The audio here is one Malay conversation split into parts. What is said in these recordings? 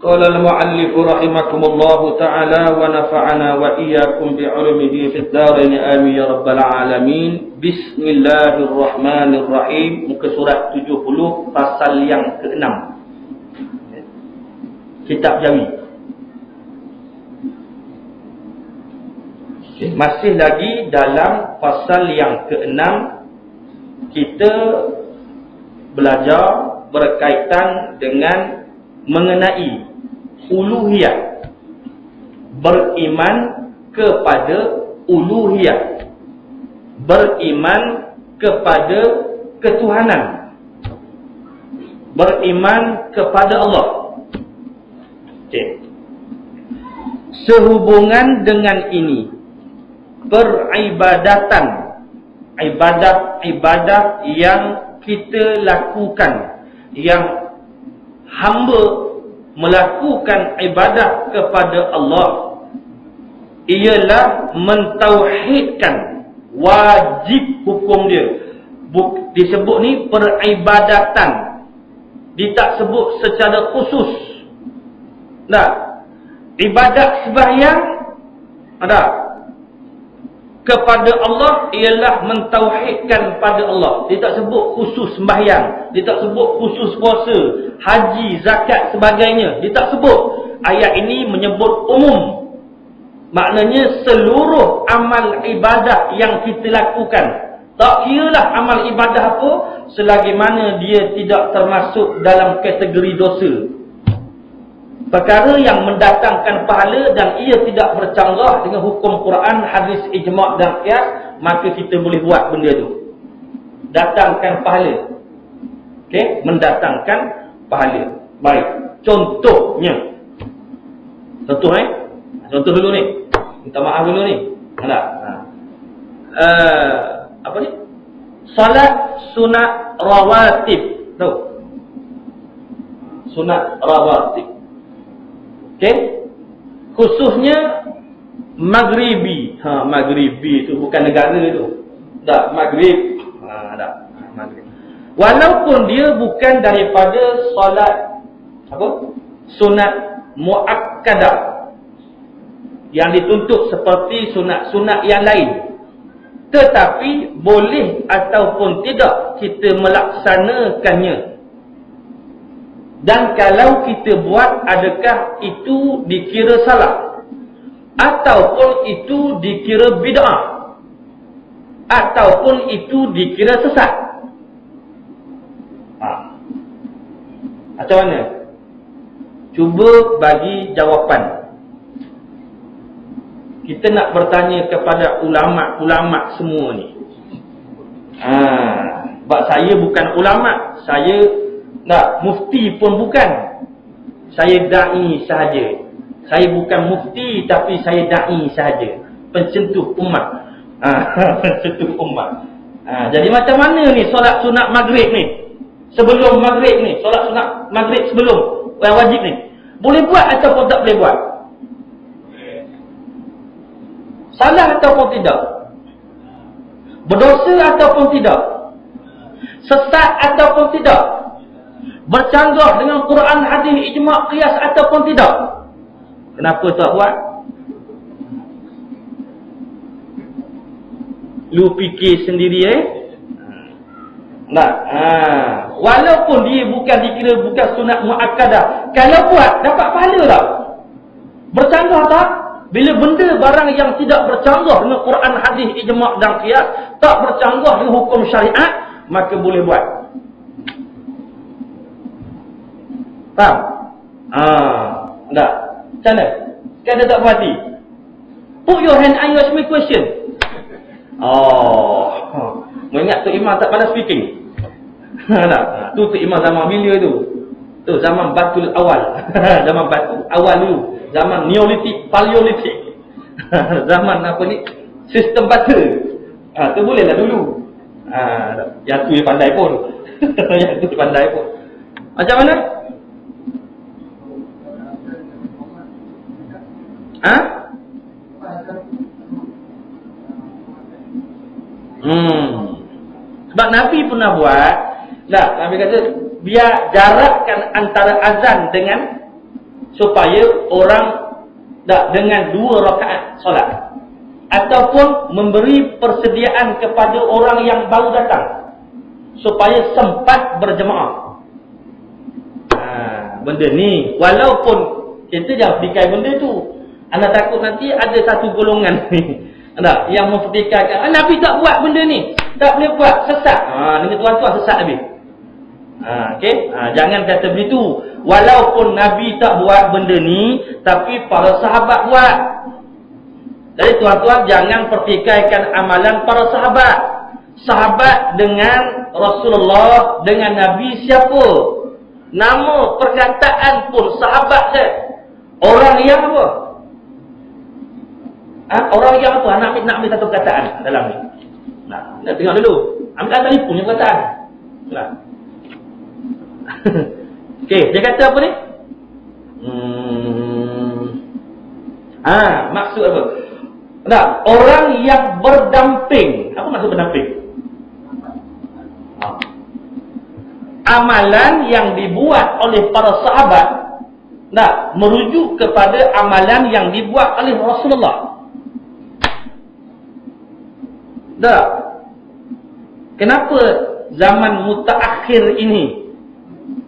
Qala al-mu'allif rahimakumullahu ta'ala wa nafa'ana wa iyyakum bi'ulumihi fid dharain amin ya rabbal alamin. Bismillahirrahmanirrahim. Muka surat 70 pasal yang ke-6. Kitab Jawi. Masih lagi dalam pasal yang ke-6, kita belajar berkaitan dengan mengenai uluhiyah, beriman kepada uluhiyah, beriman kepada ketuhanan, beriman kepada Allah. Okay. Sehubungan dengan ini, peribadatan, ibadat-ibadat yang kita lakukan, yang hamba melakukan ibadat kepada Allah, ialah mentauhidkan wajib hukum dia. Disebut ni peribadatan, dia tak sebut secara khusus. Nah, ibadat sembahyang ada kepada Allah ialah mentauhidkan pada Allah. Dia tak sebut khusus sembahyang, dia tak sebut khusus puasa, haji, zakat, sebagainya. Dia tak sebut. Ayat ini menyebut umum. Maknanya seluruh amal ibadah yang kita lakukan, tak kiralah amal ibadah apa, selagi mana dia tidak termasuk dalam kategori dosa, perkara yang mendatangkan pahala dan ia tidak bercanggah dengan hukum Quran, hadis, ijma' dan qiyas, maka kita boleh buat benda tu. Datangkan pahala. Okey, mendatangkan pahala. Baik. Contohnya. Contoh dulu ni. Minta maaf dulu ni. Ada. Apa ni? Salat sunat rawatib. Tahu? Sunat rawatib. Okay. Khususnya Maghribi. Maghribi tu bukan negara tu. Tak, Maghrib. Tak, Maghrib. Walaupun dia bukan daripada solat apa? Sunat muakkadah yang dituntut seperti sunat-sunat yang lain, tetapi boleh ataupun tidak kita melaksanakannya. Dan kalau kita buat, adakah itu dikira salah? Ataupun itu dikira bid'ah? Ataupun itu dikira sesat? Macam mana? Cuba bagi jawapan. Kita nak bertanya kepada ulama-ulama semua ni. Sebab saya bukan ulama, saya mufti pun bukan. Saya da'i sahaja. Saya bukan mufti, tapi saya da'i sahaja. Pencentuh umat. Pencentuh umat. Jadi macam mana ni solat sunat maghrib ni? Sebelum maghrib ni, solat sunat maghrib sebelum yang wajib ni, boleh buat ataupun tak boleh buat? Salah ataupun tidak? Berdosa ataupun tidak? Sesat ataupun tidak? Bercanggah dengan Quran, hadis, ijma', qiyas ataupun tidak? Kenapa tak buat? Lu fikir sendiri walaupun dia bukan dikira bukan sunat muakkadah, kalau buat dapat pahala tak? Bercanggah tak? Bila benda barang yang tidak bercanggah dengan Quran, hadis, ijma' dan qiyas, tak bercanggah dengan hukum syariat, maka boleh buat. Faham? Tak. Macam mana? Kan dia tak berhati? Put your hand and ask me question. Mengingat Tok Imam tak pandai speaking. Tak? Tu Tok Imam zaman bila tu? Tu zaman batul awal. Zaman batu awal dulu. Zaman Neolitik, Paleolitik. Zaman apa ni? Sistem batu. Tu boleh lah dulu. Yang tu dia pandai pun. Yang tu dia pandai pun. Macam mana? Sebab Nabi pernah buat. Nabi kata biar jarakkan antara azan dengan supaya orang dengan 2 rakaat solat, ataupun memberi persediaan kepada orang yang baru datang supaya sempat berjemaah. Benda ni walaupun kita jangan fikir benda tu, anda takut nanti ada satu golongan ni yang mempertikaikan Nabi tak buat benda ni, tak boleh buat, sesat. Dengan tuan-tuan sesat habis. Okey, jangan kata begitu. Walaupun Nabi tak buat benda ni, tapi para sahabat buat. Jadi tuan-tuan jangan pertikaikan amalan para sahabat. Sahabat dengan Rasulullah, dengan Nabi siapa? Nama perkataan pun sahabat je. Orang yang apa? Orang yang apa? Nak ambil satu perkataan dalam ni. Nak tengok dulu. Ambil telefon yang perkataan. Okey, dia kata apa ni? Maksud apa? Orang yang berdamping. Apa maksud berdamping? Amalan yang dibuat oleh para sahabat merujuk kepada amalan yang dibuat oleh Rasulullah. Kenapa zaman mutaakhir ini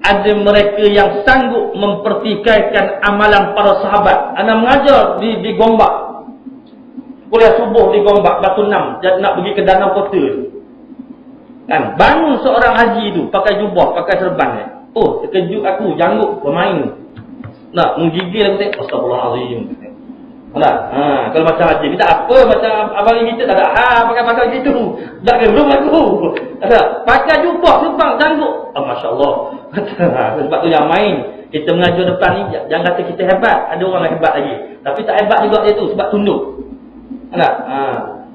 ada mereka yang sanggup mempertikaikan amalan para sahabat? Anda mengajar di Gombak, kuliah subuh di Gombak, Batu 6, nak pergi ke Danau Kota kan, bangun seorang haji tu pakai jubah, pakai serban. Terkejut aku, janggut bermain, menggigil aku tengok. Astagfirullahalazim. Kalau macam haji kita apa, macam abang kita tak ada pakai gitu, tak belum aku pakai jubah, serban, janggut. Masya-Allah. Sebab tu yang main kita mengajar depan ni, jangan kata kita hebat. Ada orang yang hebat lagi, tapi tak hebat juga dia tu, sebab tunduk.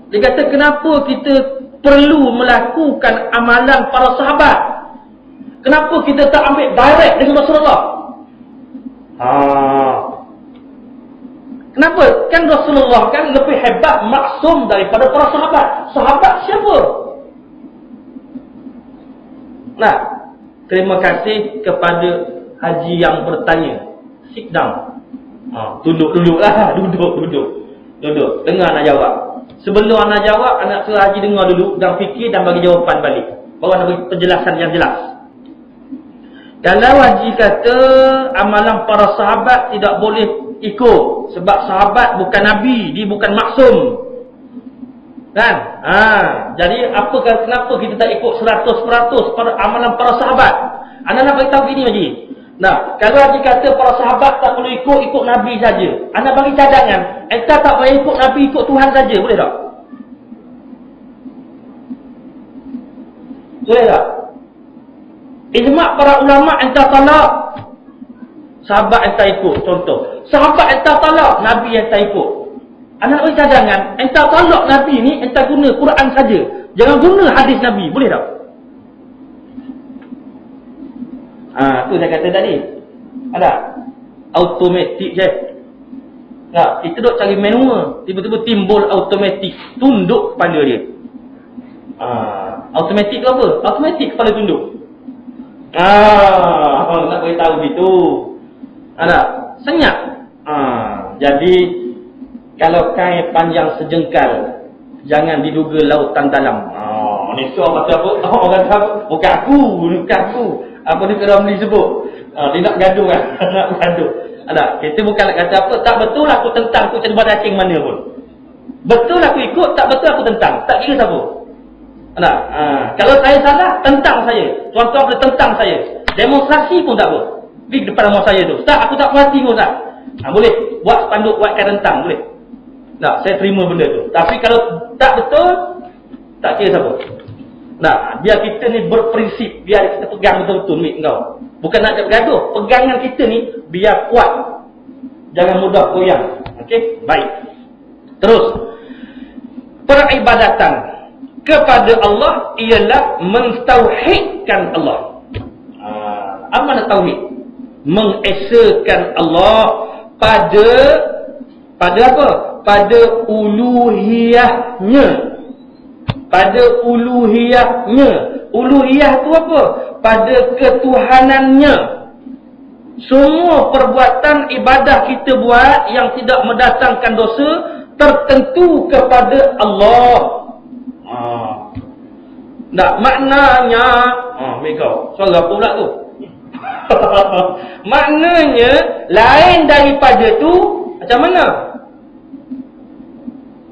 Dia kata kenapa kita perlu melakukan amalan para sahabat? Kenapa kita tak ambil direct dengan Rasulullah? Kenapa? Kan Rasulullah kan lebih hebat, maksum daripada para sahabat. Sahabat siapa? Terima kasih kepada haji yang bertanya. Sit down. Duduk-duduklah. Duduk. Dengar nak jawab. Sebelum anak jawab, anak suruh haji dengar dulu dan fikir dan bagi jawapan balik. Baru nak bagi penjelasan yang jelas. Kalau haji kata amalan para sahabat tidak boleh ikut sebab sahabat bukan Nabi, dia bukan maksum. Kan? Jadi kenapa kita tak ikut 100% pada amalan para sahabat? Anda nak beritahu gini haji. Kalau haji kata para sahabat tak boleh ikut Nabi saja, anda bagi cadangan, entah tak boleh ikut Nabi, ikut Tuhan saja, boleh tak? Boleh tak? Ijma' para ulama entah talak, sahabat entah ikut. Contoh, sahabat entah talak, Nabi entah ikut. Anda nak bagi cadangan, entah talak Nabi ni, entah guna Quran saja, jangan guna hadis Nabi, boleh tak? Tu saya kata tadi. Ada automatik je. Kita duk cari manual, tiba-tiba timbul automatik, tunduk kepala dia. Automatik apa? Automatik kepala tunduk. Nak beritahu gitu. Ada senyap. Jadi kalau kain panjang sejengkal, jangan diduga lautan dalam. Ni soal kata apa? Orang kata bukan aku. Apa ni kalau Ramli sebut? Dia nak gaduh kan? Nak gaduh. Kita bukan nak kata apa, tak betul aku tentang, aku cari cacing mana pun. Betul aku ikut, tak betul aku tentang. Tak kira siapa. Kalau saya salah, tentang saya. Tuan-tuan boleh tentang saya. Demonstrasi pun tak apa. Pergi depan rumah saya tu. Ustaz, aku tak puas hati pun Ustaz. Boleh. Buat spanduk, buatkan tentang. Boleh. Saya terima benda tu. Tapi kalau tak betul, tak kira siapa. Biar kita ni berprinsip, biar kita pegang betul-betul duit kau. Bukan nak bergaduh. Pegangan kita ni biar kuat. Jangan mudah goyang. Okey? Baik. Terus. Peribadatan kepada Allah ialah mentauhidkan Allah. Apa makna tauhid? Mengesakan Allah pada apa? Pada uluhiyahnya. Pada uluhiyahnya. Uluhiyah tu apa? Pada ketuhanannya. semua perbuatan ibadah kita buat yang tidak mendatangkan dosa tertentu kepada Allah. Tak, maknanya Mega, soal apa pula tu? Maknanya lain daripada tu macam mana?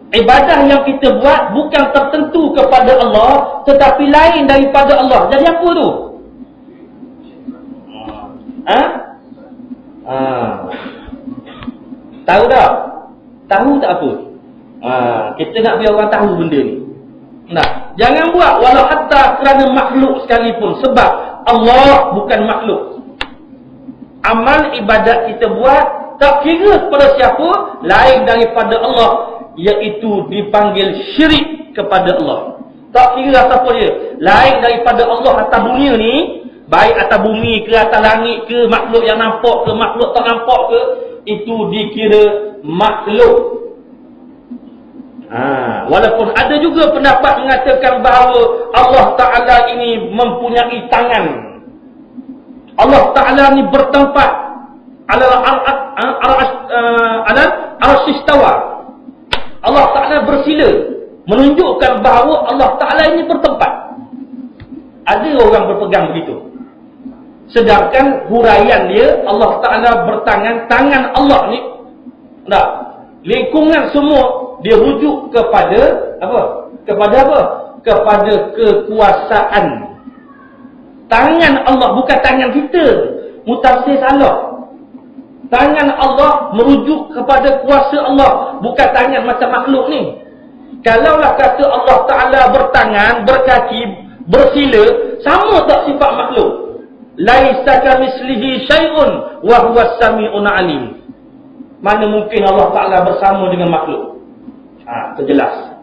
Ibadah yang kita buat bukan tertentu kepada Allah, tetapi lain daripada Allah. Jadi apa tu? Tahu tak? Tahu tak apa? Kita nak biar orang tahu benda ni. Nah, jangan buat walau hatta kerana makhluk sekalipun, sebab Allah bukan makhluk. Amal ibadat kita buat tak kira kepada siapa lain daripada Allah, iaitu dipanggil syirik kepada Allah. Tak kira siapa dia lain daripada Allah atas dunia ni, baik atas bumi ke, atas langit ke, makhluk yang nampak ke, makhluk tak nampak ke, itu dikira makhluk. Walaupun ada juga pendapat mengatakan bahawa Allah Ta'ala ini mempunyai tangan. Allah Ta'ala ini bertempat al-istawa. Allah Ta'ala bersila, menunjukkan bahawa Allah Ta'ala ini bertempat. Ada orang berpegang begitu. Sedangkan huraian dia, Allah Ta'ala bertangan. Tangan Allah ni, tak, lingkungan semua dia rujuk kepada apa? Kepada apa? Kepada kekuasaan. Tangan Allah bukan tangan kita. Mutafsir salah. Tangan Allah merujuk kepada kuasa Allah, bukan tangan macam makhluk ni. Kalaulah kata Allah Ta'ala bertangan, berkaki, bersila, sama tak sifat makhluk? Laisa kamitslihi syai'un wa huwas sami'un 'alim. Mana mungkin Allah Ta'ala bersama dengan makhluk? Terjelas.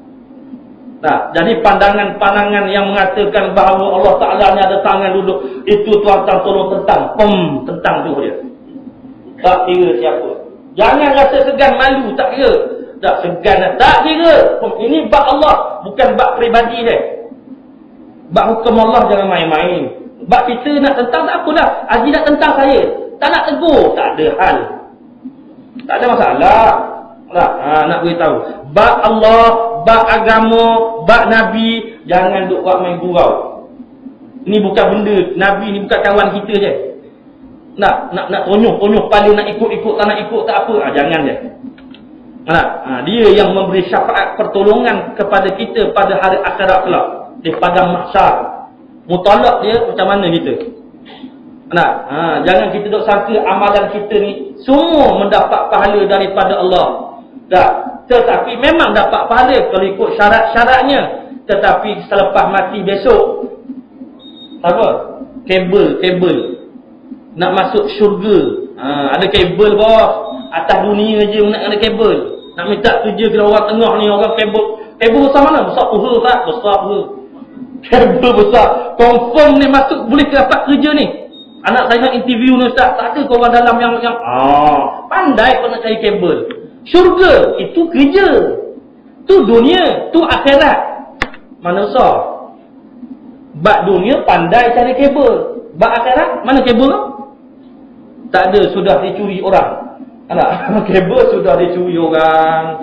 Jadi pandangan-pandangan yang mengatakan bahawa Allah Ta'ala ni ada tangan duduk, itu tuan-tuan tolong tentang. Tentang tu dia. Tak kira siapa. Jangan rasa segan malu, tak kira. Tak segan, tak kira. Ini bab Allah, bukan bab peribadi dia. Bab hukum Allah jangan main-main. Bab kita nak tentang tak apalah. Haji nak tentang saya, tak nak tegur, tak ada hal. Tak ada masalah. Nak beritahu. Bab Allah, bab agama, bab Nabi, jangan duk buat main gurau. Ini bukan benda, Nabi ni bukan kawan kita je. Nak tonyuh paling nak ikut-ikut, tak nak ikut tak apa. Jangan je. Dia yang memberi syafaat pertolongan kepada kita pada hari akhirat kelak, di padang mahsyar. Mutalak dia macam mana kita? Jangan kita duk sangka amalan kita ni semua mendapat pahala daripada Allah. Tak. Tetapi memang dapat pahala kalau ikut syarat-syaratnya. Tetapi selepas mati besok, apa? Kabel nak masuk syurga. Ada kabel bos. Atas dunia je nak ada kabel. Nak minta kerja kena orang tengah ni, orang kabel. Kabel besar mana? Besar puha tak? Besar puha. Kabel besar. Confirm ni masuk boleh dapat kerja ni. Anak saya nak interview ni ustaz. Tak ada korang dalam yang pandai kau nak cari kabel. Syurga itu kerja. Tu dunia, tu akhirat. Mana besar? Bak dunia pandai cari kabel. Bak akhirat mana kabel tu? Tak ada, sudah dicuri orang. Kabel sudah dicuri orang.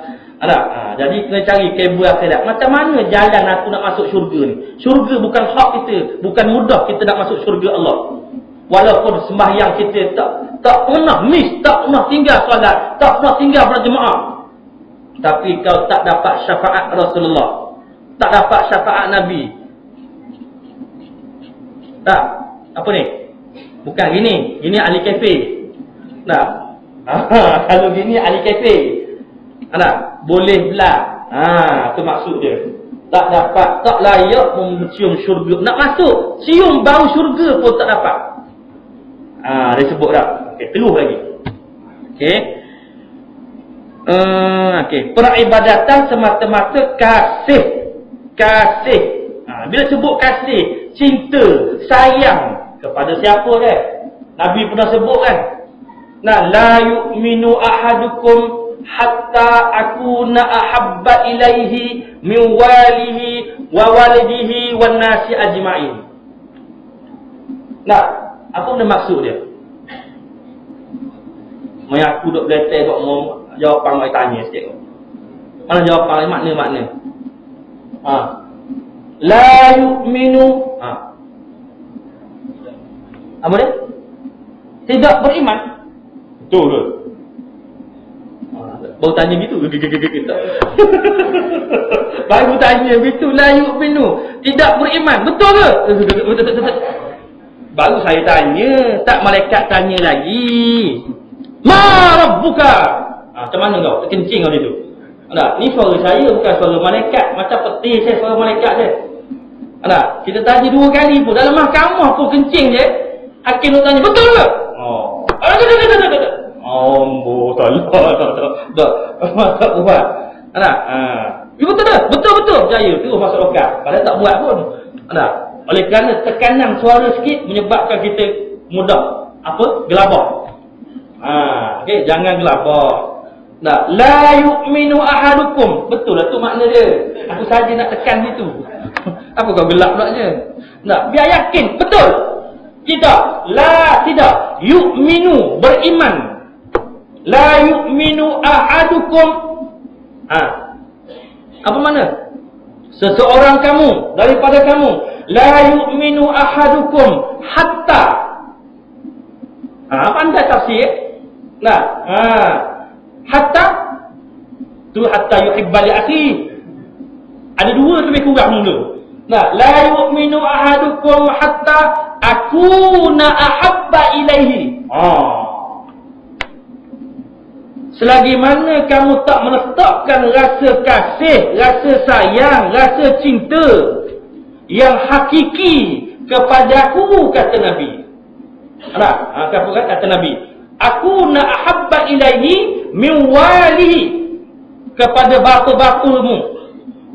Jadi kena cari kabel akhirat. Macam mana jalan aku nak masuk syurga ni? Syurga bukan hak kita, bukan mudah kita nak masuk syurga Allah. Walaupun sembahyang kita tak pernah miss, tak pernah tinggal solat, tak pernah tinggal berjemaah. Tapi kau tak dapat syafaat Rasulullah, tak dapat syafaat Nabi. Tak, apa ni? Bukan gini, ini ahli kafe. Kalau gini ahli kafe. Boleh belah. Itu maksud dia. Tak dapat, tak layak mencium syurga. Nak masuk, cium bau syurga pun tak dapat. Dia sebut dah. Okey, terus lagi. Okey. Peribadatan semata-mata kasih. Bila sebut kasih, cinta, sayang kepada siapa dia? Nabi pernah sebut kan? La yu'minu ahadukum hatta akuna ahabba ilaihi min walihi wa walidihi wan nasi ajma'in. Apa benda maksud dia? Mai aku duk beletek buat jawapan mai tanya sikit. Mana jawapan makna-makna? La yu'minu. Apa dia? Tidak beriman. Betul ke? Baru tanya gitu. Baru tanya gitu. La yu'minu. Tidak beriman. Betul ke? Baru saya tanya. Tak malaikat tanya lagi. Ma rabbuka. Macam mana kau? Terkencing kau itu. Tak, ni suara saya bukan suara malaikat. Macam peti saya suara malaikat dia. Tak, kita tanya 2 kali pun. Dalam mahkamah pun kencing je. Hakim nak tanya, betul ke? Tak buat. Betul tak? Betul. Percaya. Terus masuk lokal. Padahal tak buat pun. Oleh kerana tekanan suara sikit menyebabkan kita mudah gelabah. Okay, jangan gelabah. La yu'minu ahadukum. Betul lah tu makna dia. Aku saja nak tekan situ. Apa kau gelap pula je? Biar yakin. Betul. Tidak. Yu'minu. Beriman. La yu'minu ahadukum. Apa mana? Seseorang kamu. Daripada kamu. La yu'minu ahadukum. Hatta. Pandai tafsir. Hatta tu hatta yuhibba li akhi. Ada 2 lebih kurang dulu. La yu'minu ahadukum hatta akuna ahabba ilaihi. Selagi mana kamu tak meletakkan rasa kasih, rasa sayang, rasa cinta yang hakiki kepadaku, kata Nabi. Kata Nabi, aku na ahabba ilaihi min walihi, kepada bapa-bapamu,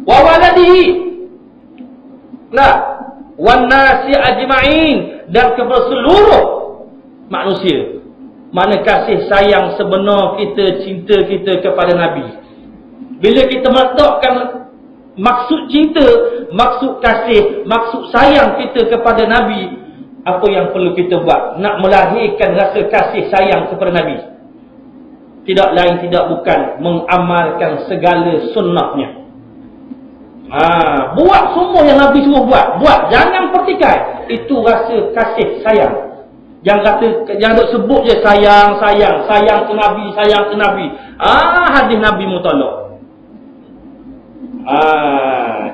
wa waladihi, wan nasi ajma'in, dan kepada seluruh manusia. Mana kasih sayang sebenar kita, cinta kita kepada Nabi. Bila kita meletakkan maksud cinta, maksud kasih, maksud sayang kita kepada Nabi, apa yang perlu kita buat? Nak melahirkan rasa kasih sayang kepada Nabi. Tidak lain tidak bukan mengamalkan segala sunnahnya. Buat semua yang Nabi suruh buat. Jangan pertikai. Itu rasa kasih sayang. Jangan sebut je sayang ke Nabi, sayang ke Nabi. Hadis Nabi mutolak.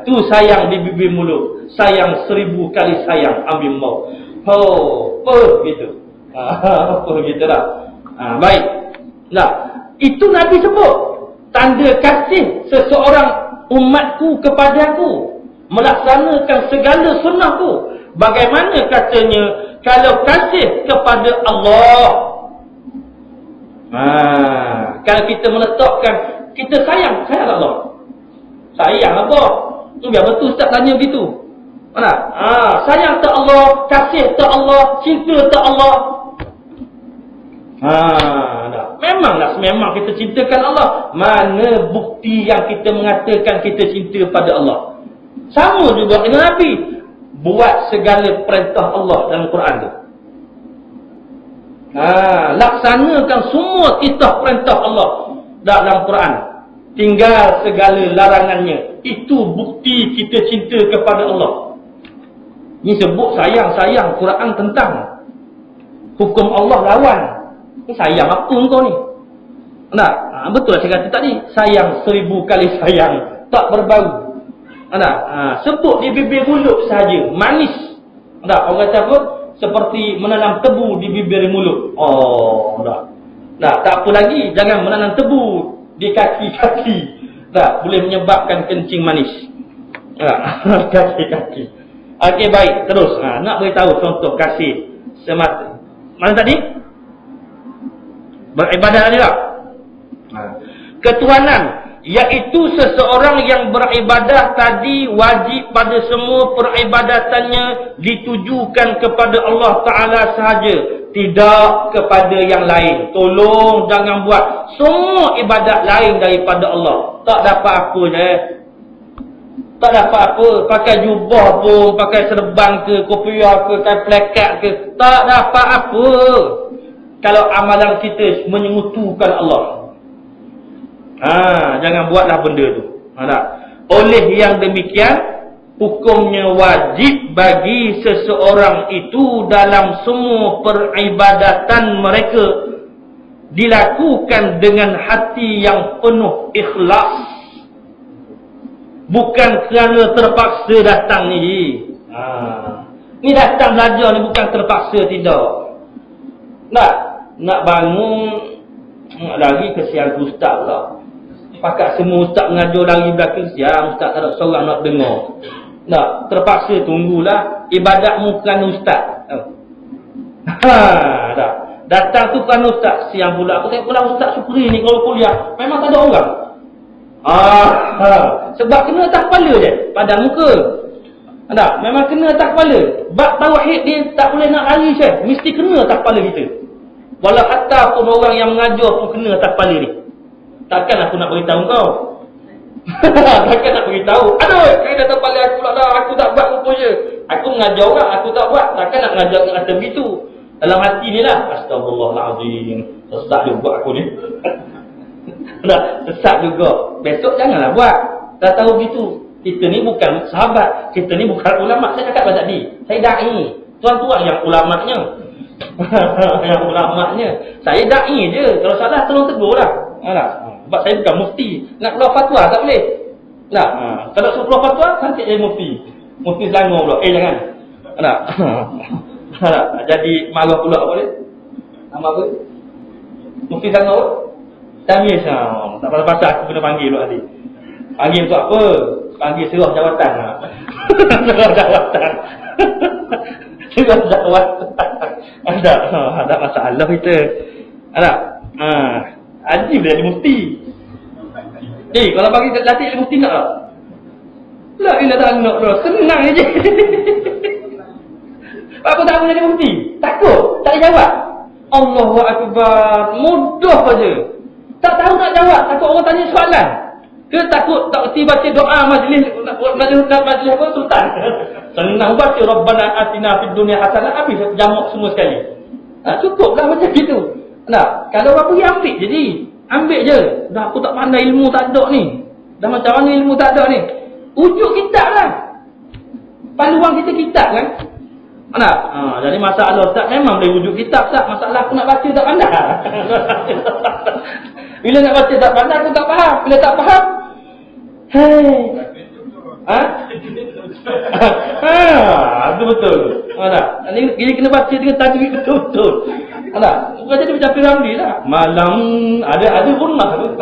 Tu sayang di bibir mulut. Sayang 1000 kali sayang ambil maut. Gitu. Gitu dah. Baik. Itu Nabi sebut. Tanda kasih seseorang umatku kepadaku, melaksanakan segala sunnahku. Bagaimana katanya kalau kasih kepada Allah? Kalau kita meletakkan, kita sayang Allah. Sayang apa? Biar betul Ustaz tanya begitu. Sayang tak Allah, kasih tak Allah, cinta tak Allah. Memang kita cintakan Allah. Mana bukti yang kita mengatakan kita cinta pada Allah? Sama juga dengan Nabi. Buat segala perintah Allah dalam Quran tu. Laksanakan semua titah perintah Allah dalam Quran. Tinggal segala larangannya. Itu bukti kita cinta kepada Allah. Ini sebut sayang. Quran tentang hukum Allah lawan. Ni sayang apa kau ni? Betul lah saya kata tadi. Sayang 1000 kali sayang. Tak berbau. Sebut di bibir mulut saja. Manis. Orang kata apa? Seperti menanam tebu di bibir mulut. Tak apa lagi. Jangan menanam tebu di kaki-kaki. Boleh menyebabkan kencing manis. Kaki-kaki. Okey, baik. Terus. Nak beritahu contoh kasih semata. Mana tadi? Beribadah tadi tak? Ketuhanan. Iaitu seseorang yang beribadah tadi wajib pada semua peribadatannya ditujukan kepada Allah Ta'ala sahaja. Tidak kepada yang lain. Tolong jangan buat semua ibadat lain daripada Allah. Tak dapat apa je. Tak dapat apa. Pakai jubah pun, pakai serban ke, kopiah ke, pakai plekat ke. Tak dapat apa. kalau amalan kita menyengutukan Allah. Jangan buatlah benda tu. Oleh yang demikian, hukumnya wajib bagi seseorang itu dalam semua peribadatan mereka dilakukan dengan hati yang penuh ikhlas, bukan kerana terpaksa datang ni. Ni datang belajar ni bukan terpaksa, tidak. Nak bangun, nak lari kesian ustaz lah. Pakat semua ustaz mengajar lari belakang, siang ustaz tak ada seorang nak dengar. Terpaksa tunggulah ibadatmu kerana ustaz. Datang tu kerana ustaz. Siang pula aku tengok pula ustaz Syukri ni kalau kuliah memang tak ada orang. Sebab kena atas kepala je pada muka. Memang kena atas kepala. Bab tauhid dia tak boleh nak lari Syekh, mesti kena atas kepala kita. Walau hatta pun orang yang mengajar pun kena atas kepala ni. Takkan aku nak beritahu kau. Takkan nak beritahu. Aduh, kena atas kepala aku lah, aku tak buat rupanya. Aku mengajar orang, aku tak buat. Takkan nak mengajar kat atas begitu. Dalam hati ni lah, astagfirullahalazim, sesat juga aku ni. Sesat juga. Besok janganlah buat. Dah tahu begitu. Kita ni bukan sahabat, kita ni bukan ulama. Saya cakap tadi, saya da'i. Tuan-tuan yang ulamanya. Yang ulamanya. Saya da'i je. Kalau salah tolong tegur lah. Sebab saya bukan mufti. Nak keluar fatwa tak boleh. Kalau suruh keluar fatwa, nanti jadi mufti. Mufti Selangor pula. Jangan. Jadi marah pula boleh. Nama apa? Mufti Selangor. Tamis. Tak pasal-pasal aku kena panggil pula tadi. Panggil untuk apa? Panggil serah jawatan. Serah jawatan. Serah jawatan. Ada masalah kita. Ajib dia jadi mufti. Kalau bagi latih jadi mufti nak tak? La ilah tak nak dah. Senang je. Apa tak boleh jadi mufti? Takut? Tak boleh jawab? Allahu Akbar. Mudah saja. Tak tahu nak jawab. Takut orang tanya soalan. Ke takut tak erti baca doa majlis apa sultan. Senang baca Rabbana atina fid dunya hasanah, habis jamak semua sekali. Cukuplah macam gitu. Kalau apa pergi ambil jadi. Ambil je. Dah aku tak pandai ilmu tak ada ni. Dah macam mana ilmu tak ada ni? Ujuk kitab lah. Panduan kita kitab kan? Jadi masalah Ustaz memang boleh ujuk kitab Ustaz. Masalah aku nak baca tak pandai. Bila nak baca tak pandai aku tak faham. Bila tak faham, itu betul. Ini kena baca dengan tajwid betul-betul. Bukan jadi macam Piramli lah. Malam ada guna tu.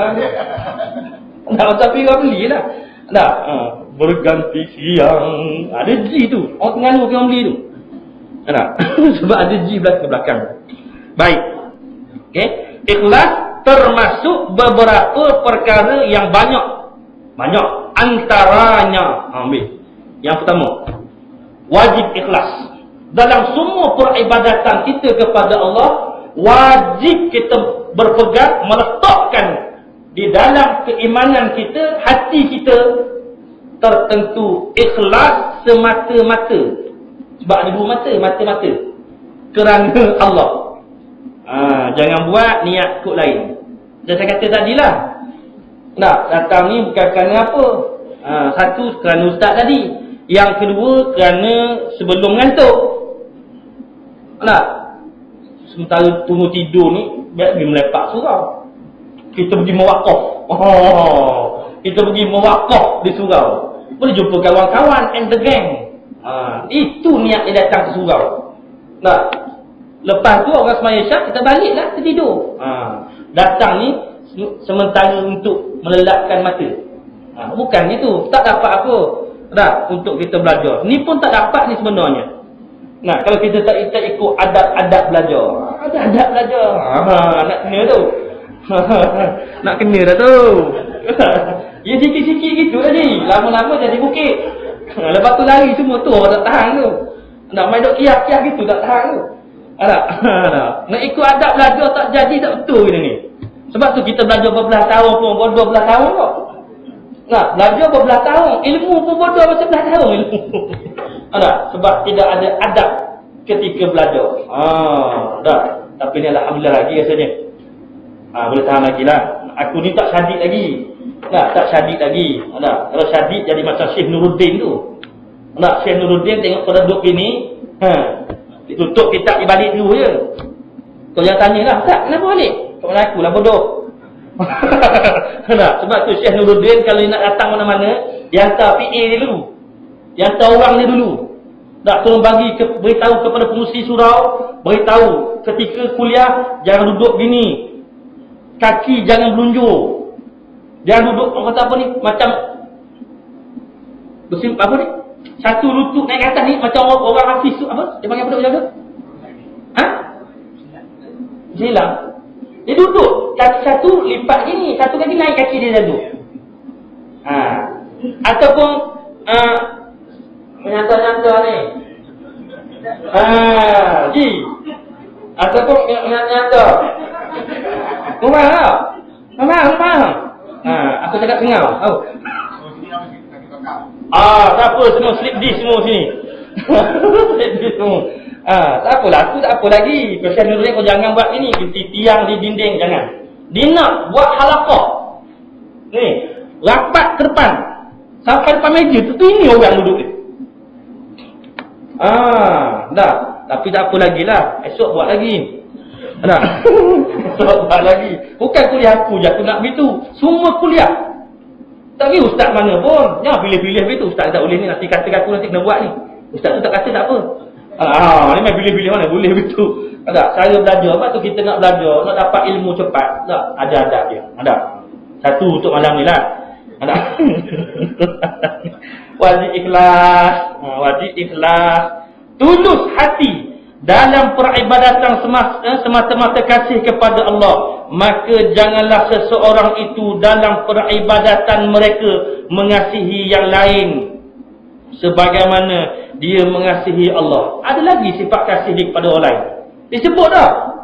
Macam Piramli lah. Berganti siang. Ada G tu. Orang Terengganu Piramli tu. Sebab ada G belakang. Baik. Okay. Ikhlas termasuk beberapa perkara yang banyak. Antaranya, ambil. Yang pertama, wajib ikhlas. Dalam semua peribadatan kita kepada Allah, wajib kita berpegang, meletakkan di dalam keimanan kita, hati kita tertentu ikhlas semata-mata. Sebab ada dua mata, mata-mata. Kerana Allah. Jangan buat niat kod lain. Saya kata tadilah. Datang ni bukan kerana apa. Satu, kerana ustaz tadi. Yang kedua, kerana sebelum ngantuk. Sementara tunggu tidur ni, biar pergi melepak surau. Kita pergi mewakaf. Kita pergi mewakaf di surau. Boleh jumpa kawan-kawan and the gang. Itu niat dia datang ke surau. Lepas tu orang semaya syak, kita baliklah, kita tidur. Datang ni sementara untuk melelapkan mata. Bukan itu. Tak dapat apa untuk kita belajar. Ni pun tak dapat ni sebenarnya. Kalau kita tak ikut adab-adab belajar. Ada adab belajar. Nak kena tu. Nak kena dah tu. Ya sikit-sikit gitu tadi. Lama-lama jadi bukit. Lepas tu lari semua tu orang tak tahan tu. Nak main duk kiak-kiak gitu tak tahan tu. Nak ikut adab belajar tak jadi tak betul benda ni. Sebab tu kita belajar berbelas tahun pun bodoh belas tahun kok. Belajar berbelas tahun, ilmu pun bodoh macam belas tahun ilmu. Sebab tidak ada adab ketika belajar. Tapi ni alhamdulillah lagi rasanya. Boleh tahan lagi lah. Aku ni tak syadid lagi. Tak syadid lagi. Kalau syadid jadi macam Syekh Nuruddin tu. Syekh Nuruddin tengok pada duduk gini, ditutup kitab di balik dulu je. Kau jangan tanyalah, tak, kenapa balik? Kau mengaku lah bodoh. Sebab tu Syekh Nuruddin kalau nak datang mana-mana, dia hantar PA dia dulu. Dia hantar orang dia dulu. Tolong beritahu kepada pengurusi surau, beritahu ketika kuliah jangan duduk gini. Kaki jangan melunjur. Jangan duduk, orang kata apa ni, macam apa ni? Satu lutut naik ke atas ni macam orang hafiz tu, apa? Dia panggil apa dia jaga? Hilang. Dia duduk, kaki satu lipat gini, satu kaki naik kaki dia duduk. Ataupun menyata-nyata ni. Ataupun menyata-nyata. Rumah tak? Rumah. Aku cakap tengah. Tak apa, semua slip disc semua sini. Slip disc semua. Tak apalah, aku tak apa lagi. Pasal Nuruddin kau jangan buat ini, tiang di dinding, jangan. Dia nak buat halaqah. Ni, rapat ke depan. Sampai depan meja tu ini orang duduk ni. Dah. Tapi tak apa lagi lah. Esok buat lagi. Esok buat lagi. Bukan kuliah aku je aku nak begitu. Semua kuliah. Tak pergi ustaz mana pun. Jangan pilih-pilih begitu. Ustaz tak boleh ni. Nanti kata aku nanti kena buat ni. Ustaz tu tak kata tak apa. Ni main pilih-pilih mana boleh begitu. Saya belajar. Sebab tu kita nak belajar. Nak dapat ilmu cepat. Ada adab dia. Satu untuk malam ni lah. Wajib ikhlas. Wajib ikhlas. Tulus hati dalam peribadatan semata-mata kasih kepada Allah. Maka janganlah seseorang itu dalam peribadatan mereka mengasihi yang lain sebagaimana dia mengasihi Allah. Ada lagi sifat kasih dia kepada orang lain. Disebut dah.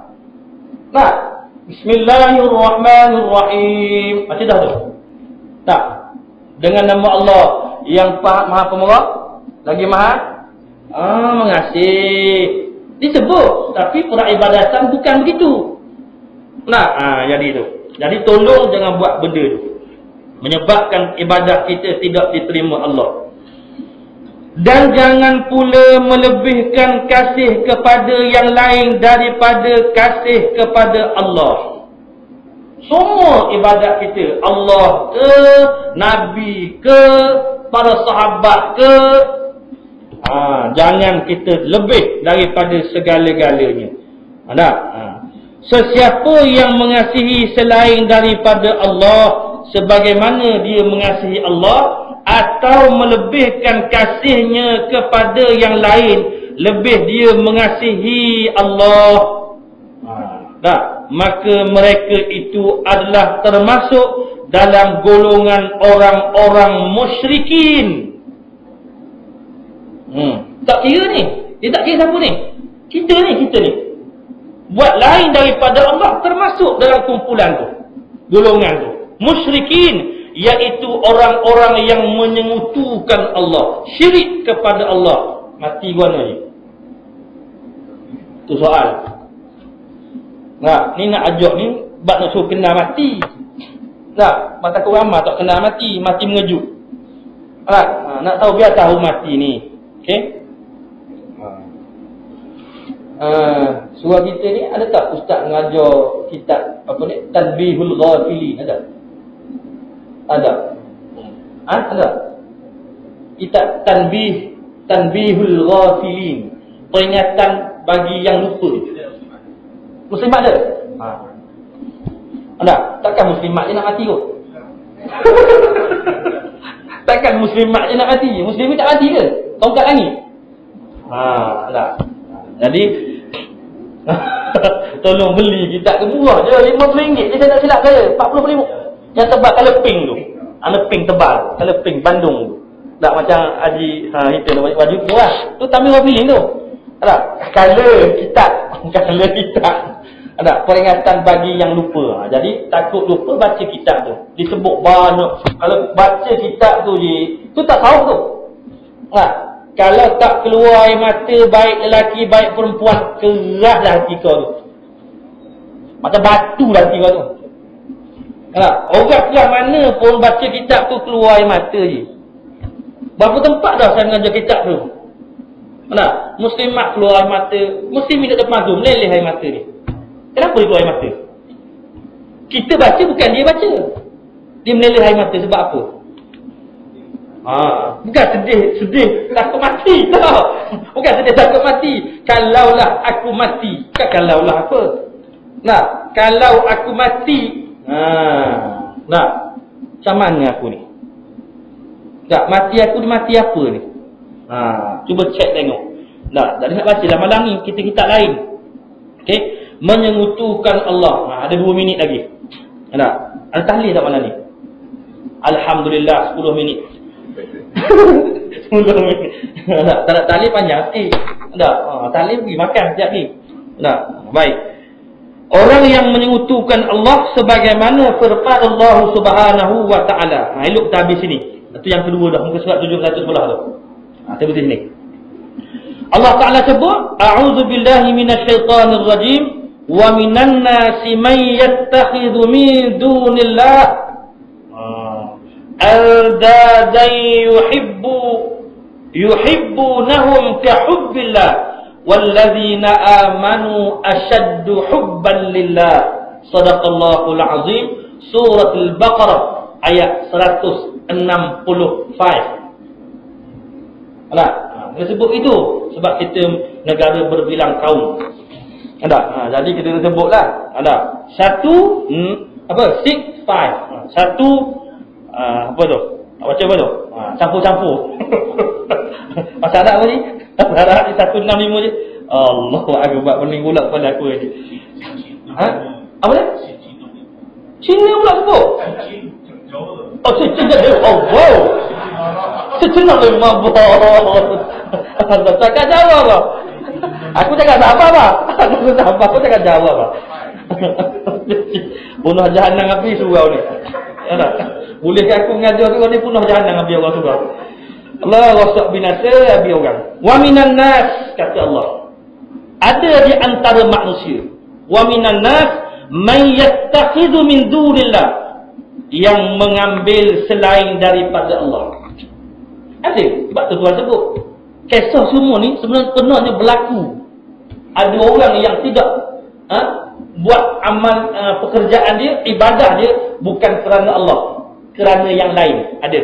Bismillahirrahmanirrahim. Macam dah tu. Tak. Dengan nama Allah yang Maha Pemurah, lagi Maha mengasihi. Disebut, tapi peribadatan bukan begitu. Jadi tu. Jadi tolong jangan buat benda tu menyebabkan ibadah kita tidak diterima Allah. Dan jangan pula melebihkan kasih kepada yang lain daripada kasih kepada Allah. Semua ibadat kita, Allah ke, Nabi ke, para sahabat ke, jangan kita lebih daripada segala-galanya. Sesiapa yang mengasihi selain daripada Allah sebagaimana dia mengasihi Allah, atau melebihkan kasihnya kepada yang lain lebih dia mengasihi Allah, maka mereka itu adalah termasuk dalam golongan orang-orang musyrikin. Tak kira ni. Dia tak kira siapa ni. Kita ni. Buat lain daripada Allah termasuk dalam kumpulan tu. Golongan tu. Musyrikin. Iaitu orang-orang yang menyengutukan Allah. Syirik kepada Allah. Mati guana ni. Tu soal. Ni nak ajak ni. Sebab nak suruh kenal mati. Mata kau ramah tak kenal mati. Mati mengejut. Nak tahu biar tahu mati ni. Okey. Surah kita ni ada tak ustaz mengajar kitab apa ni, Tanbihul Ghafilin? Ada. Ada. Kitab Tanbihul Ghafilin, peringatan bagi yang lupa. Muslimat ada? Ada. Takkan muslimat je nak mati kot? Takkan muslimat je nak mati? Muslim tak mati ke? Tongkat langit. Ada. Jadi tolong beli kitab tu, murah je, RM50 je, saya tak silap saya. 40 yang tebal colour pink tu. Pink tebal, colour pink Bandung tu. Tak macam Haji kita nak baju murah. Tu Tamil Ghafilin tu. Ada colour kitab. Ada peringatan bagi yang lupa. Jadi takut lupa baca kitab tu. Disebut banyak. Kalau baca kitab tu je, tu tak tahu tu. Kalau tak keluar air mata, baik lelaki baik perempuan, keraslah hati kau tu. Macam batu nanti kau tu. Orang kelas mana pun baca kitab tu keluar air mata je. Berapa tempat dah saya mengajar kitab tu. Muslimat keluar air mata. Muslim duduk depan tu meleleh air mata ni. Kenapa dia keluar air mata? Kita baca bukan dia baca. Dia meleleh air mata sebab apa? Bukan sedih takut mati tau. Bukan sedih takut mati. Kalaulah aku mati. Bukan kalaulah apa. Kalau aku mati, macam mana aku ni? Mati aku ni mati apa ni? Cuba cek tengok. Jadi nak baca lah malam ni kita kitab lain. Okey, menyengutukan Allah. Ada 2 minit lagi. Ada tahlil tak malam ni? Alhamdulillah 10 minit. 10 minit. Tak nak tahlil panjang sikit. Tahlil pergi makan sekejap ni. Baik. Orang yang menyekutukan Allah sebagaimana firman Allah Subhanahu wa taala. Elok kita habis sini. Itu yang kedua dah, muka surat 711 tu. Saya berhenti sini. Allah Taala sebut, a'udzu billahi minasyaitonir rajim wa minan nasi man yattakhidhu min dunillah aldadan yuhibbunahum ka hubbillah walladzina amanu ashaddu hubban lillah. Sadaqallahul azim. Surah Al-Baqarah ayat 165. Dia sebut itu sebab kita negara berbilang kaum. Jadi kita sebutlah. Satu 6 5. Satu apa tu? Baca apa tu? Campur-campur. Pasal Arab apa ni? Arab ni 165 je. Allahu akbar, pening pula pada aku ni. Apa dia? Cina pula sebut. Cina. Oh wow. Cina memang bos. Cakap Jawa apa? Aku cakap apa? Aku cakap Jawa apa? Bunuh jahanam api surau ni. Boleh ke aku mengajar tu ni bunuh jahanam api orang surau. Allah rosak binasa api orang. Wa minan nas, kata Allah. Ada di antara manusia. Wa minan nas man yattakhidhu min dunillah, yang mengambil selain daripada Allah. Ada. Sebab tu Tuhan sebut. Kisah semua ni sebenarnya berlaku. Ada orang yang tidak buat amal pekerjaan dia, ibadah dia bukan kerana Allah, kerana yang lain. Ada.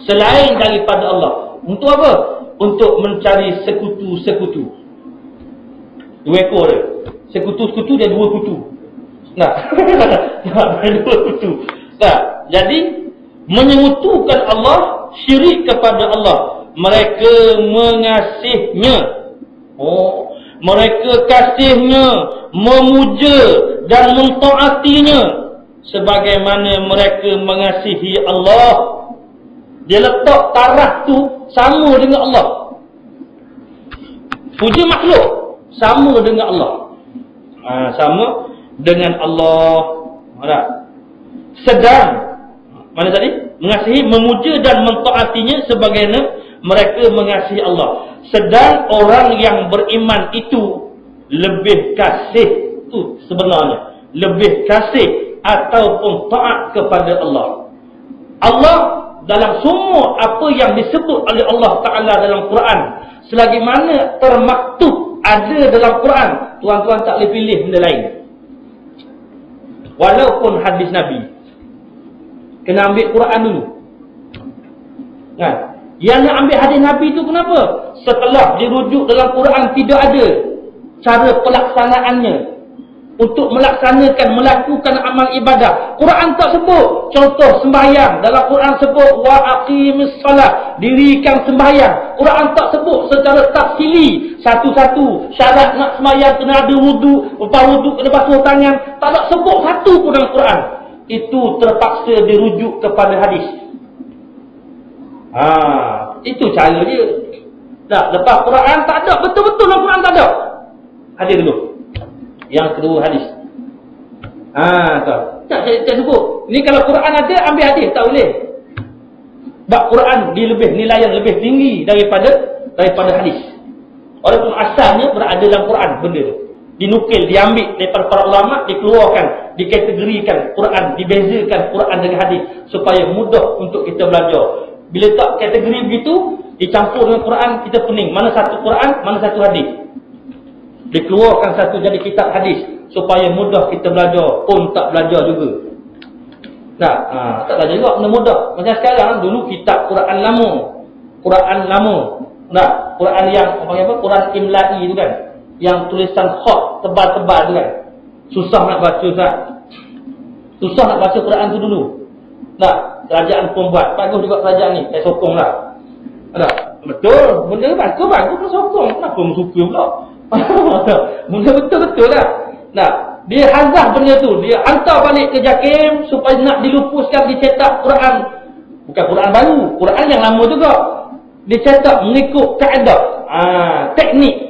Selain daripada Allah. Untuk apa? Untuk mencari sekutu-sekutu. 2 ekor dia. Sekutu-sekutu dia 2 kutu. Dua kutu. Jadi menyekutukan Allah, syirik kepada Allah. Mereka mengasihinya. Mereka kasihnya, memuja dan mentaatinya sebagaimana mereka mengasihi Allah. Dia letak taraf tu sama dengan Allah. Puja makhluk sama dengan Allah. Sama dengan Allah. Sedang mana tadi? Mengasihi, memuja dan mentaatinya sebagaimana mereka mengasihi Allah. Sedang orang yang beriman itu lebih kasih tu sebenarnya, lebih kasih ataupun taat kepada Allah. Allah dalam semua apa yang disebut oleh Allah Ta'ala dalam Quran, selagi mana termaktub ada dalam Quran, tuan-tuan tak boleh pilih benda lain. Walaupun hadis Nabi, kena ambil Quran dulu. Yang nak ambil hadis Nabi tu kenapa? Setelah dirujuk dalam Quran tidak ada cara pelaksanaannya untuk melakukan amal ibadah. Quran tak sebut. Contoh sembahyang, dalam Quran sebut wa aqimis salat, dirikan sembahyang. Quran tak sebut secara tafsili satu-satu syarat nak sembahyang kena ada wudu, lepas wudu kena basuh tangan. Tak ada sebut satu pun dalam Quran. Itu terpaksa dirujuk kepada hadis. Itu cara dia. Lepas Quran tak ada, betul-betul dalam Quran tak ada. Hadis dulu. Yang kedua hadis. Tak saya sebut. Ni kalau Quran ada, ambil hadis, tak boleh. Sebab Quran nilai yang lebih tinggi daripada hadis. Walaupun asalnya berada dalam Quran benda tu. dinukil, diambil daripada para ulama, dikeluarkan, dikategorikan Quran, dibezakan Quran dengan hadis supaya mudah untuk kita belajar. Bila tak kategori begitu, dicampur dengan Quran, kita pening. Mana satu Quran, mana satu hadis. Dikeluarkan satu jadi kitab hadis supaya mudah kita belajar, pun tak belajar juga. Nah, tak belajar juga benda mudah. Macam sekarang, dulu kitab Quran lama. Quran lama. Nah, Quran yang apa? Quran imla'i tu kan. Yang tulisan khat tebal-tebal tu kan. Susah nak baca Ustaz. Susah nak baca Quran tu dulu. Nah, kerajaan pun buat. Bagus juga kerajaan ni. Saya sokonglah. Ada. Betul. Benda bagus kan sokong. Kenapa suka pula? Benda betul-betul lah. Nah, dia hazah benda tu. Dia hantar balik ke JAKIM supaya nak dilupuskan, dicetak Quran. Bukan Quran baru. Quran yang lama juga. Dicetak mengikut kaedah. Teknik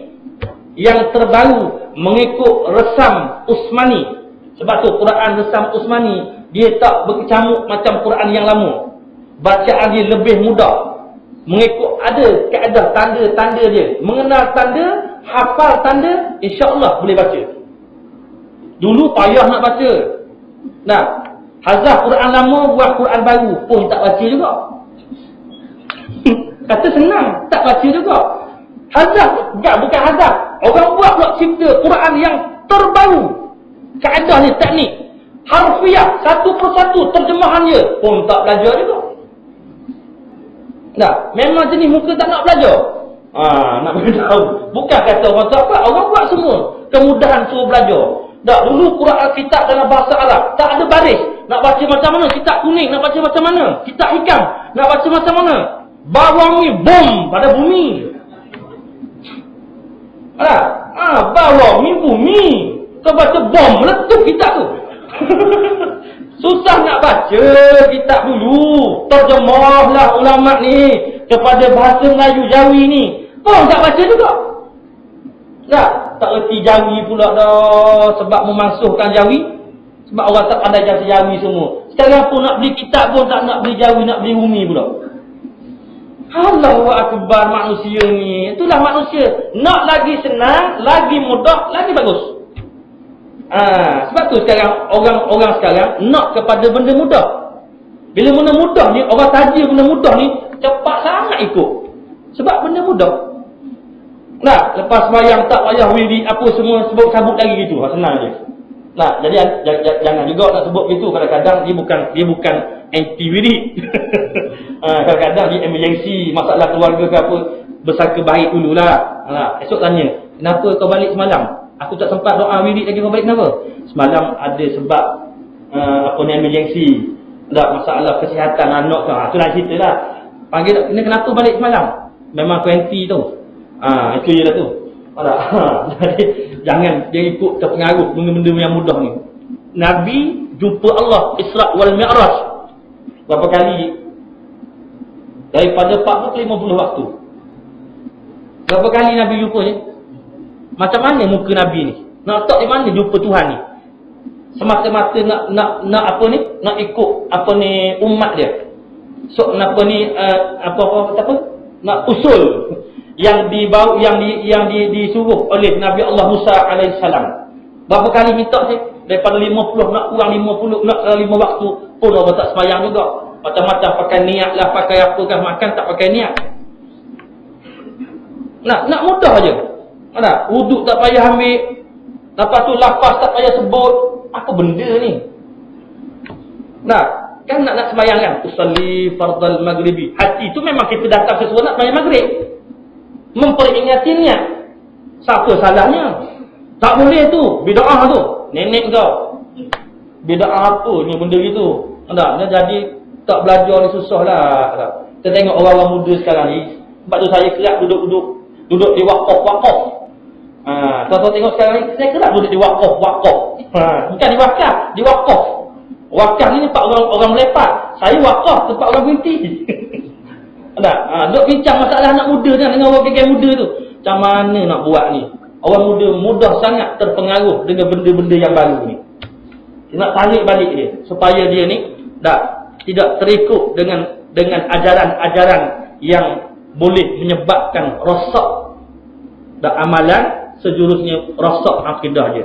yang terbaru mengikut resam Utsmani. Sebab tu Quran resam Utsmani dia tak berkecamuk macam Quran yang lama. Bacaan dia lebih mudah. Mengikut ada kaedah tanda-tanda dia. Mengenal tanda, hafal tanda, insya-Allah boleh baca. Dulu payah nak baca. Nah, hazah Quran lama buat Quran baru pun tak baca juga. Kata senang, tak baca juga. Hazah, bukan hazah. Orang buat pula cipta Quran yang terbaru. Kaedahnya, teknik. Harfiah, satu persatu terjemahan dia pun tak belajar juga. Nah, memang jenis muka tak nak belajar. Nak beritahu. Bukan kata orang tak apa, orang buat semua. Kemudahan suruh belajar. Dah dulu Quran kitab dalam bahasa Arab, tak ada baris. Nak baca macam mana? Kitab kuning nak baca macam mana? Kitab hikam nak baca macam mana? Bawang ni bom pada bumi. Bawang ni bumi. Kau baca bom meletup kitab tu. Susah nak baca kitab dulu. Terjemahlah ulama ni kepada bahasa Melayu Jawi ni. Pun tak baca juga. Tak erti Jawi pula dah. Sebab memansuhkan Jawi. Sebab orang tak pandai bahasa Jawi semua. Sekarang pun nak beli kitab pun tak nak beli Jawi, nak beli Umi pula. Allahu Akbar manusia ni. Itulah manusia. Nak lagi senang, lagi mudah, lagi bagus. Sebab tu sekarang orang sekarang nak kepada benda mudah. Bila benda mudah ni, orang taja benda mudah ni cepat sangat ikut. Sebab benda mudah. Nah, lepas sembahyang tak payah wirid apa semua sebut-sabut lagi gitu. Senang je. Nah, jadi jangan juga nak sebut gitu. Kadang-kadang dia bukan anti wirid. Kadang-kadang dia emergency, masalah keluarga ke apa, bersangka baik dululah. Esok tanya, kenapa kau balik semalam? Aku tak sempat doa wirid lagi, kau balik kenapa? Semalam ada sebab emergency. Tak, masalah kesihatan anak tu. Itulah cerita lah. Panggil tak, kenapa balik semalam? Memang 20 tu. Itu je lah tu. Jadi jangan dia ikut terpengaruh benda-benda yang mudah ni. Nabi jumpa Allah Isra wal Mi'raj berapa kali? Daripada 40 ke 50 waktu. Berapa kali Nabi jumpa ni? Macam mana muka Nabi ni? Nak tak di mana jumpa Tuhan ni? Semata-mata nak apa ni? Nak ikut apa ni umat dia. So apa ni apa? Nak usul yang disuruh oleh Nabi Allah Musa alaihissalam. Berapa kali minta sih? Daripada 50 nak kurang 50, nak 5 waktu pun orang tak sembahyang juga. Macam-macam pakai niat lah, pakai apa kan, makan tak pakai niat. Nak mudah aje. Wuduk tak payah ambil. Lepas tu lafaz tak payah sebut. Apa benda ni? Kan nak sembahyang kan? Usalli fardal maghribi. Hati tu memang kita datang sesuatu nak sembahyang maghrib. Memperingati niat. Siapa salahnya? Tak boleh tu. Bid'ah tu. Nenek kau. Bid'ah apa ni benda gitu? Jadi tak belajar ni susah lah. Kita tengok orang-orang muda sekarang ni. Sebab tu saya kerap duduk di wakaf. Tuan-tuan tengok sekarang ni, saya kerap duduk di wakaf. Bukan di wakaf, di wakaf. Wakaf ni tempat orang melepak. Saya wakaf tempat orang berhenti. Duk bincang masalah anak muda ni dengan orang geng muda tu. Macam mana nak buat ni? Orang muda mudah sangat terpengaruh dengan benda-benda yang baru ni. Nak tarik balik dia supaya dia ni tidak terikut dengan ajaran-ajaran yang boleh menyebabkan rosak dan amalan sejurusnya rosak akidah je.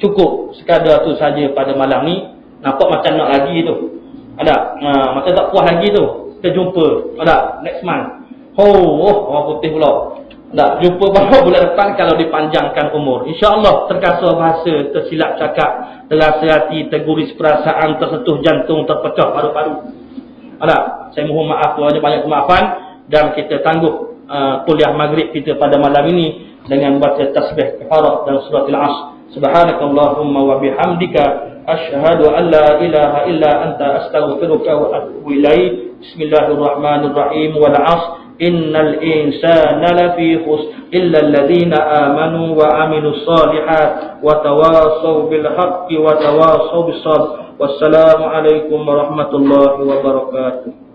Cukup sekadar tu saja pada malam ni. Nampak macam nak lagi tu. Ada? Macam tak puas lagi tu. Kita jumpa. Ada? Next month. Orang putih pula. Tak, jumpa pada bulan depan kalau dipanjangkan umur. InsyaAllah terkasar bahasa, tersilap cakap, terasa hati, terguris perasaan, tersentuh jantung, terpecah paru-paru. Ada? Saya mohon maaf, banyak kemaafan. Dan kita tangguh kuliah maghrib kita pada malam ini dengan baca tasbih kafarah dan surah Al-Asr. Subhanakallahumma wa bihamdika asyhadu an la ilaha illa anta astaghfiruka wa atubu ilaik. Bismillahirrahmanirrahim. Wal 'asr innal insana lafi khusr illa alladhina amanu wa amilus solihat wa tawassaw bil haqqi wa tawassaw bis sabr. Wassalamu alaikum warahmatullahi wabarakatuh.